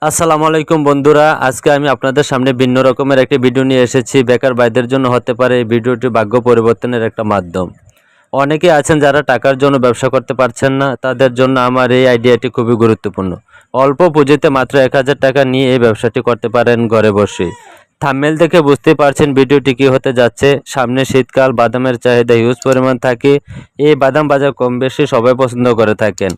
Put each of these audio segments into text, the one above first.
আসসালামু আলাইকুম বন্ধুরা, আজকে আমি আপনাদের সামনে ভিন্ন রকমের একটি ভিডিও নিয়ে এসেছি। বেকার ভাইদের জন্য হতে পারে এই ভিডিওটি ভাগ্য পরিবর্তনের একটা মাধ্যম। অনেকেই আছেন যারা টাকার জন্য ব্যবসা করতে পারছেন না, তাদের জন্য আমার এই আইডিয়াটি খুবই গুরুত্বপূর্ণ। অল্প পুঁজিতে মাত্র 1000 টাকা নিয়ে এই ব্যবসাটি করতে পারেন ঘরে বসে। থাম্বনেল দেখে বুঝতেই পারছেন ভিডিওটি কী হতে যাচ্ছে। সামনে শীতকাল, বাদামের চাহিদা হিউজ পরিমাণ থাকে। এই বাদাম বাজার কম বেশি সবাই পছন্দ করে থাকেন।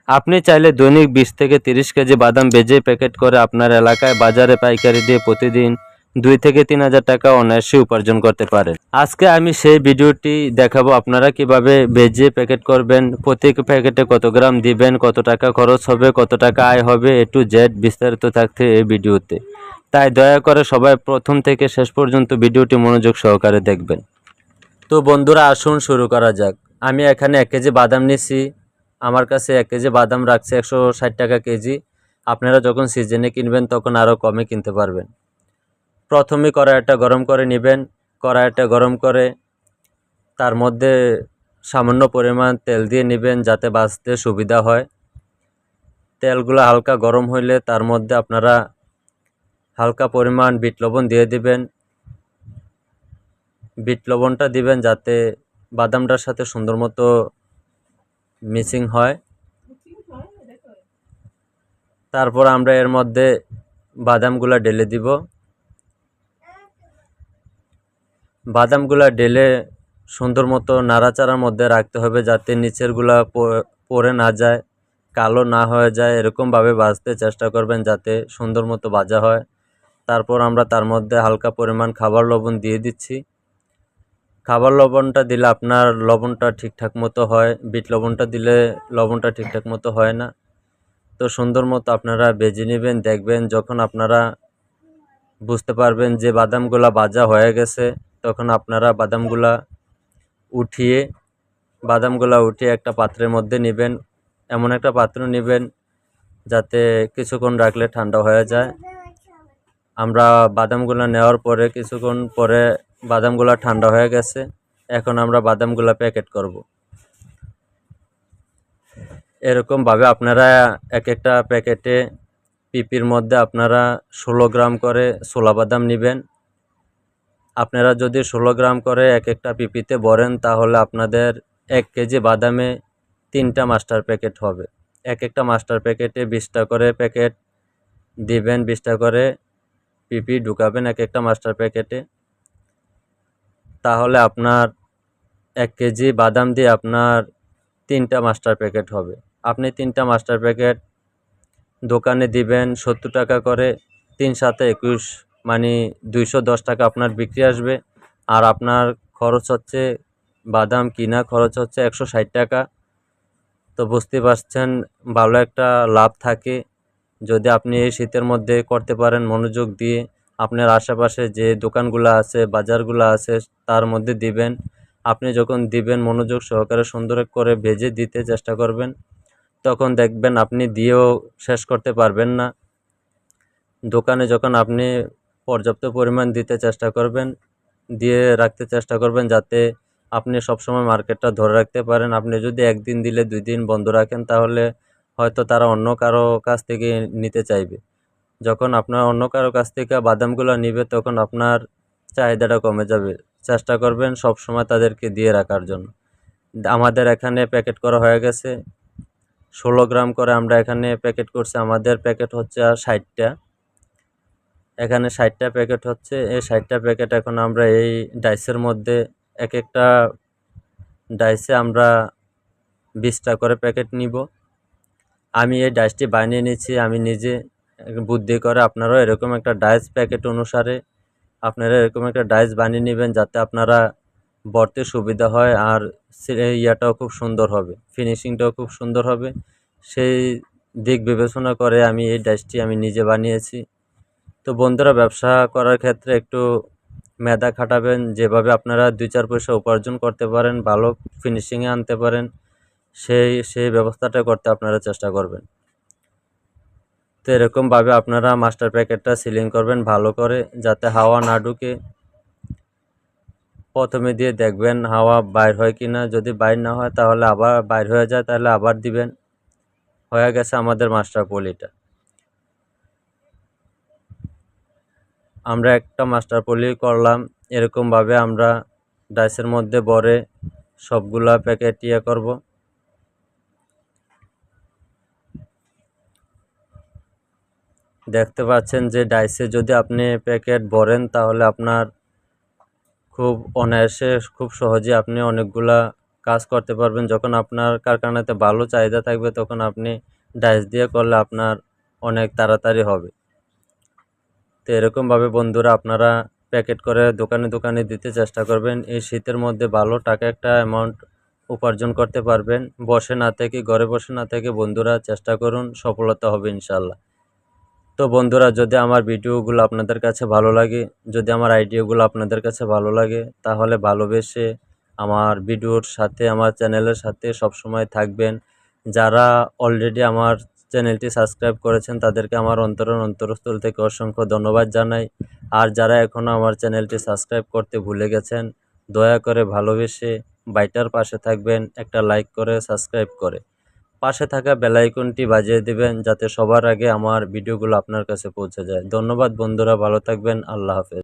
আপনি চাইলে দৈনিক 20 থেকে 30 কেজি বাদাম ভেজে প্যাকেট করে আপনার এলাকায় বাজারে পাইকারি দিয়ে প্রতিদিন 2 থেকে 3000 টাকা অনায়াসে উপার্জন করতে পারেন। আজকে আমি সেই ভিডিওটি দেখাবো আপনারা কিভাবে ভেজে প্যাকেট করবেন, প্রতি প্যাকেটে কত গ্রাম দিবেন, কত টাকা খরচ হবে, কত টাকা আয় হবে, A to Z বিস্তারিত থাকতে এই ভিডিওতে। তাই দয়া করে সবাই প্রথম থেকে শেষ পর্যন্ত ভিডিওটি মনোযোগ সহকারে দেখবেন। তো বন্ধুরা, আসুন শুরু করা যাক। আমি এখানে 1 কেজি বাদাম নিছি। আমার কাছে 1 কেজি বাদাম রাখছে 160 টাকা কেজি। আপনারা যখন সিজনে কিনবেন তখন আরও কমে কিনতে পারবেন। প্রথমে কড়াইটা গরম করে নেবেন। কড়াইটা গরম করে তার মধ্যে সামান্য পরিমাণ তেল দিয়ে নেবেন যাতে ভাজতে সুবিধা হয়। তেলগুলো হালকা গরম হইলে তার মধ্যে আপনারা হালকা পরিমাণ বিট লবণ দিয়ে দিবেন। বিট লবণটা দিবেন যাতে বাদামটার সাথে সুন্দর মতো মিক্সিং হয়। তারপর আমরা এর মধ্যে বাদামগুলা ঢেলে দিব। বাদামগুলা ঢেলে সুন্দর মতো নাড়াচাড়ার মধ্যে রাখতে হবে যাতে নিচেরগুলা পড়ে না যায়, কালো না হয়ে যায়। এরকমভাবে ভাজতে চেষ্টা করবেন যাতে সুন্দর মতো ভাজা হয়। তারপর আমরা তার মধ্যে হালকা পরিমাণ খাবার লবণ দিয়ে দিচ্ছি। খাবার লবণটা দিলে আপনার লবণটা ঠিকঠাক মতো হয়, বিট লবণটা দিলে লবণটা ঠিকঠাক মতো হয় না। তো সুন্দর মতো আপনারা ভেজে নেবেন। দেখবেন যখন আপনারা বুঝতে পারবেন যে বাদামগুলা ভাজা হয়ে গেছে, তখন আপনারা বাদামগুলা উঠিয়ে একটা পাত্রের মধ্যে নেবেন। এমন একটা পাত্র নেবেন যাতে কিছুক্ষণ রাখলে ঠান্ডা হয়ে যায়। আমরা বাদামগুলা নেওয়ার পরে কিছুক্ষণ পরে বাদামগুলা ঠান্ডা হয়ে গেছে। এখন আমরা বাদামগুলা প্যাকেট করব। এরকমভাবে আপনারা এক একটা প্যাকেটে পিপির মধ্যে আপনারা 16 গ্রাম করে ছোলা বাদাম নেবেন। আপনারা যদি 16 গ্রাম করে এক একটা পিপিতে ভরেন তাহলে আপনাদের 1 কেজি বাদামে 3টা মাস্টার প্যাকেট হবে। এক একটা মাস্টার প্যাকেটে 20টা করে প্যাকেট দিবেন, 20টা করে পিপি ঢুকাবেন এক একটা মাস্টার প্যাকেটে। তাহলে আপনার 1 কেজি বাদাম দিয়ে আপনার 3টা মাস্টার প্যাকেট হবে। আপনি 3টা মাস্টার প্যাকেট দোকানে দিবেন 70 টাকা করে। 3 সাথে 21 মানে 210 টাকা আপনার বিক্রি আসবে। আর আপনার খরচ হচ্ছে, বাদাম কিনা খরচ হচ্ছে 160 টাকা। তো বুঝতে পারছেন ভালো একটা লাভ থাকে যদি আপনি এই শীতের মধ্যে করতে পারেন মনোযোগ দিয়ে। আপনার আশেপাশে যে দোকানগুলো আছে, বাজারগুলো আছে তার মধ্যে দিবেন। আপনি যখন দিবেন মনোযোগ সহকারে সুন্দর করে ভেজে দিতে চেষ্টা করবেন, তখন দেখবেন আপনি দিয়েও শেষ করতে পারবেন না। দোকানে যখন আপনি পর্যাপ্ত পরিমাণ দিতে চেষ্টা করবেন, দিয়ে রাখতে চেষ্টা করবেন যাতে আপনি সবসময় মার্কেটটা ধরে রাখতে পারেন। আপনি যদি একদিন দিলে 2 দিন বন্ধ রাখেন তাহলে হয়তো তারা অন্য কারো কাছ থেকে নিতে চাইবে। যখন আপনার অন্য কারো কাছ থেকে বাদামগুলো নিবে তখন আপনার চাহিদাটা কমে যাবে। চেষ্টা করবেন সবসময় তাদেরকে দিয়ে রাখার জন্য। আমাদের এখানে প্যাকেট করা হয়ে গেছে 16 গ্রাম করে আমরা এখানে প্যাকেট করছি। আমাদের প্যাকেট হচ্ছে 60টা। এখানে 60টা প্যাকেট হচ্ছে। এই 60টা প্যাকেট এখন আমরা এই ডাইসের মধ্যে এক একটা ডাইসে আমরা 20টা করে প্যাকেট নিব। আমি এই ডাইসটি বানিয়ে নিচ্ছি আমি নিজে বুদ্ধি করে। আপনারাও এরকম একটা ডাইস প্যাকেট অনুসারে আপনারা এরকম একটা ডাইস বানিয়ে নেবেন যাতে আপনারা ভরতে সুবিধা হয় আর ইয়াটাও খুব সুন্দর হবে, ফিনিশিংটাও খুব সুন্দর হবে। সেই দিক বিবেচনা করে আমি এই ডাইসটি আমি নিজে বানিয়েছি। তো বন্ধুরা, ব্যবসা করার ক্ষেত্রে একটু মেধা খাটাবেন। যেভাবে আপনারা 2-4 পয়সা উপার্জন করতে পারেন, ভালো ফিনিশিংয়ে আনতে পারেন, সেই ব্যবস্থাটা করতে আপনারা চেষ্টা করবেন। তো এরকমভাবে আপনারা মাস্টার প্যাকেটটা সিলিং করবেন ভালো করে যাতে হাওয়া না ঢুকে। প্রথমে দিয়ে দেখবেন হাওয়া বাইর হয় কি না। যদি বাইর না হয় তাহলে আবার বাইর হয়ে যায় তাহলে আবার দিবেন। হয়ে গেছে আমাদের মাস্টার পলিটা। আমরা একটা মাস্টার পলি করলাম, এরকমভাবে আমরা ডাইসের মধ্যে ভরে সবগুলা প্যাকেট করব। দেখতে পাচ্ছেন যে ডাইসে যদি আপনি প্যাকেট ভরেন তাহলে আপনার খুব অনায়াসে খুব সহজে আপনি অনেকগুলা কাজ করতে পারবেন। যখন আপনার কারখানাতে ভালো চাহিদা থাকবে তখন আপনি ডাইস দিয়ে করলে আপনার অনেক তাড়াতাড়ি হবে। তো এরকমভাবে বন্ধুরা আপনারা প্যাকেট করে দোকানে দোকানে দিতে চেষ্টা করবেন। এই শীতের মধ্যে ভালো টাকা একটা অ্যামাউন্ট উপার্জন করতে পারবেন। বসে না থেকে, ঘরে বসে না থেকে বন্ধুরা চেষ্টা করুন, সফলতা হবে ইনশাল্লাহ। তো বন্ধুরা, যদি আমার ভিডিওগুলো আপনাদের কাছে ভালো লাগে, যদি আমার আইডিয়াগুলো আপনাদের কাছে ভালো লাগে, তাহলে ভালোবেসে আমার ভিডিওর সাথে, আমার চ্যানেলের সাথে সবসময় থাকবেন। যারা অলরেডি আমার চ্যানেলটি সাবস্ক্রাইব করেছেন তাদেরকে আমার অন্তরস্থল থেকে অসংখ্য ধন্যবাদ জানাই। আর যারা এখনও আমার চ্যানেলটি সাবস্ক্রাইব করতে ভুলে গেছেন, দয়া করে ভালোবেসে বাইটার পাশে থাকবেন, একটা লাইক করে সাবস্ক্রাইব করে পাশে থাকা বেল আইকনটি বাজিয়ে দিবেন, যাতে সবার আগে আমার ভিডিওগুলো আপনার কাছে পৌঁছে যায়। ধন্যবাদ বন্ধুরা, ভালো থাকবেন। আল্লাহ হাফেজ।